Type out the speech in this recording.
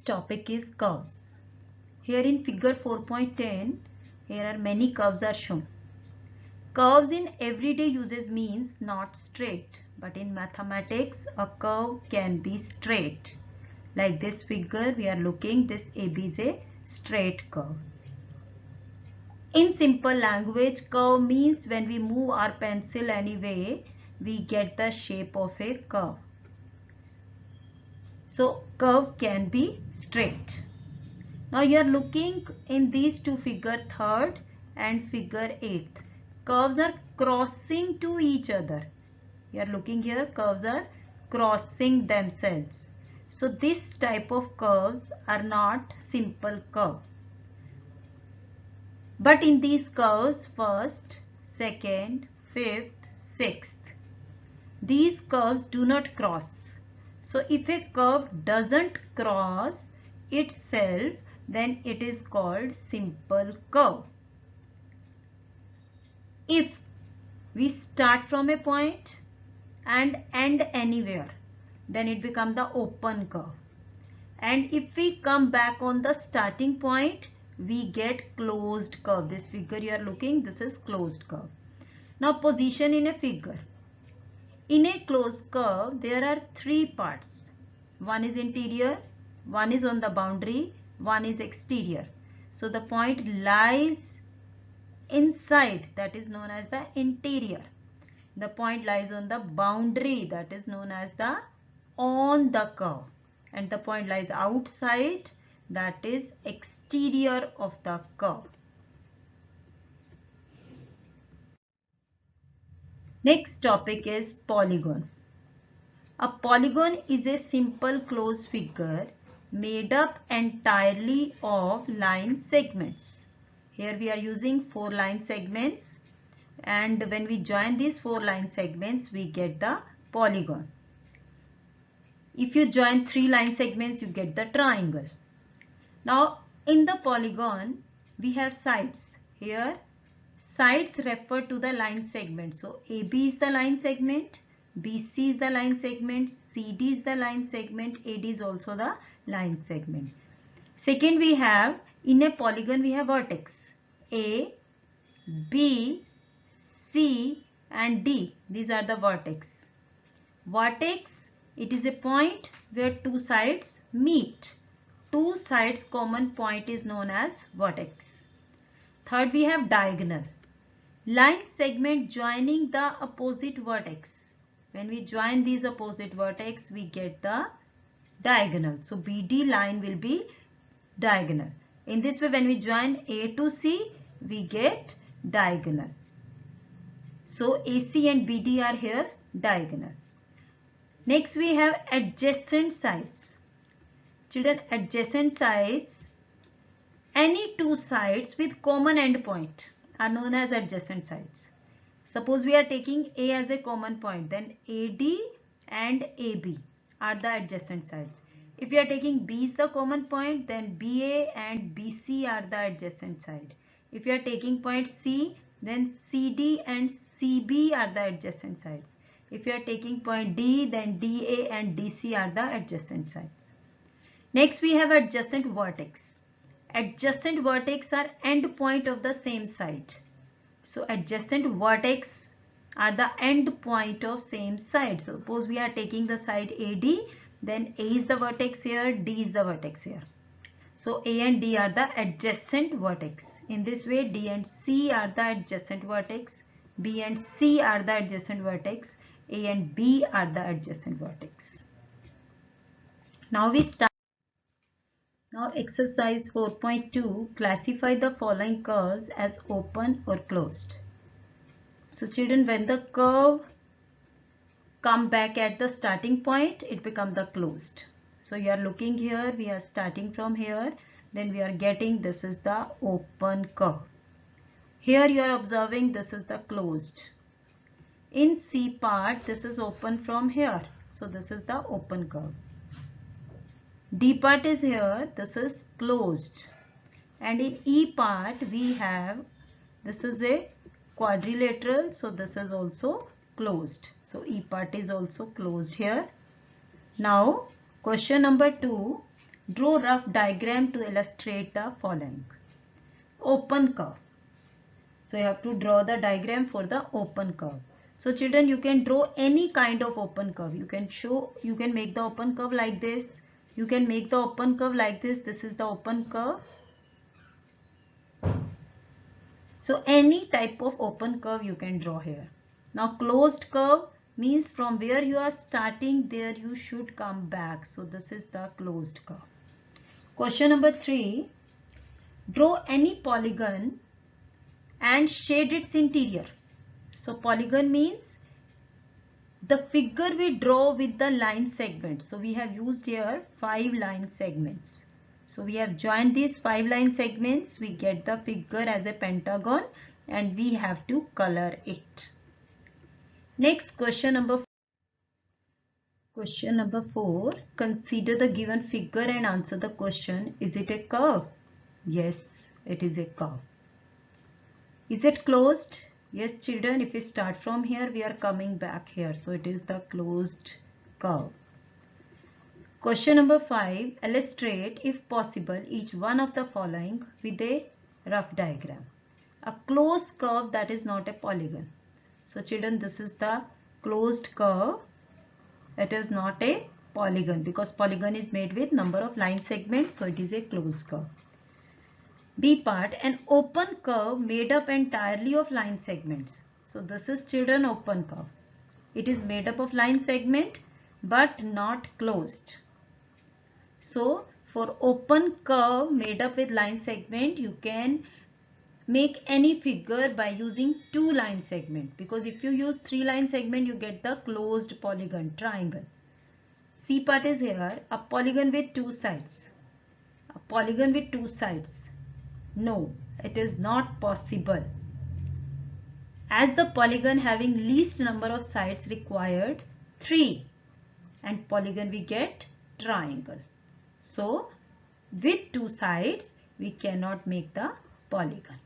Next topic is curves. Here in figure 4.10, here are many curves are shown. Curves in everyday uses means not straight, but in mathematics a curve can be straight. Like this figure we are looking, this AB is a straight curve. In simple language, curve means when we move our pencil anyway, we get the shape of a curve. So curve can be straight. Now you are looking in these two figure 3rd and figure 8th. Curves are crossing to each other. You are looking here, curves are crossing themselves. So this type of curves are not simple curve. But in these curves, 1st, 2nd, 5th, 6th, these curves do not cross. So if a curve doesn't cross itself, then it is called simple curve. If we start from a point and end anywhere, then it becomes the open curve. And if we come back on the starting point, we get closed curve. This figure you are looking, this is closed curve. Now position in a figure. In a closed curve, there are 3 parts. One is interior, one is on the boundary, one is exterior. So the point lies inside, that is known as the interior. The point lies on the boundary, that is known as the on the curve. And the point lies outside, that is exterior of the curve. Next topic is polygon. A polygon is a simple closed figure made up entirely of line segments. Here we are using 4 line segments, and when we join these 4 line segments, we get the polygon. If you join 3 line segments, you get the triangle. Now in the polygon, we have sides. Here sides refer to the line segment. So AB is the line segment, BC is the line segment, CD is the line segment, AD is also the line segment. Second, we have in a polygon we have vertex A, B, C and D. These are the vertex. Vertex, it is a point where 2 sides meet. 2 sides common point is known as vertex. Third, we have diagonal. Line segment joining the opposite vertex. When we join these opposite vertex, we get the diagonal. So BD line will be diagonal. In this way, when we join A to C, we get diagonal. So AC and BD are here diagonal. Next, we have adjacent sides. Children, adjacent sides, any 2 sides with common endpoint are known as adjacent sides. Suppose we are taking A as a common point, then AD and AB are the adjacent sides. If we are taking B is the common point, then BA and BC are the adjacent side. If you are taking point C, then CD and CB are the adjacent sides. If you are taking point D, then DA and DC are the adjacent sides. Next, we have adjacent vertex. Adjacent vertex are end point of the same side. So adjacent vertex are the end point of same side. Suppose we are taking the side AD, then A is the vertex here, D is the vertex here. So A and D are the adjacent vertex. In this way, D and C are the adjacent vertex, B and C are the adjacent vertex, A and B are the adjacent vertex. Now we start. Now exercise 4.2, classify the following curves as open or closed. So children, when the curve come back at the starting point, it becomes the closed. So you are looking here, we are starting from here, then we are getting this is the open curve. Here you are observing this is the closed. In C part, this is open from here. So this is the open curve. D part is here, this is closed. And in E part, we have, this is a quadrilateral, so this is also closed. So E part is also closed here. Now question number 2, Draw rough diagram to illustrate the following. Open curve. So you have to draw the diagram for the open curve. So children, you can draw any kind of open curve. You can make the open curve like this. You can make the open curve like this. This is the open curve. So any type of open curve you can draw here. Now closed curve means from where you are starting, there you should come back. So this is the closed curve. Question number 3. Draw any polygon and shade its interior. So polygon means the figure we draw with the line segments. So we have used here 5 line segments. So we have joined these 5 line segments. We get the figure as a pentagon and we have to color it. Next question number 4. Consider the given figure and answer the question. Is it a curve? Yes, it is a curve. Is it closed? Yes, children, if we start from here, we are coming back here. So it is the closed curve. Question number 5. Illustrate, if possible, each one of the following with a rough diagram. A closed curve that is not a polygon. So children, this is the closed curve. It is not a polygon because polygon is made with number of line segments. So it is a closed curve. B part, an open curve made up entirely of line segments. So this is children open curve. It is made up of line segment but not closed. So for open curve made up with line segment, you can make any figure by using 2 line segment, because if you use 3 line segment, you get the closed polygon triangle. C part is here, a polygon with 2 sides. A polygon with 2 sides. No, it is not possible. As the polygon having least number of sides required 3, and polygon we get triangle. So with 2 sides we cannot make the polygon.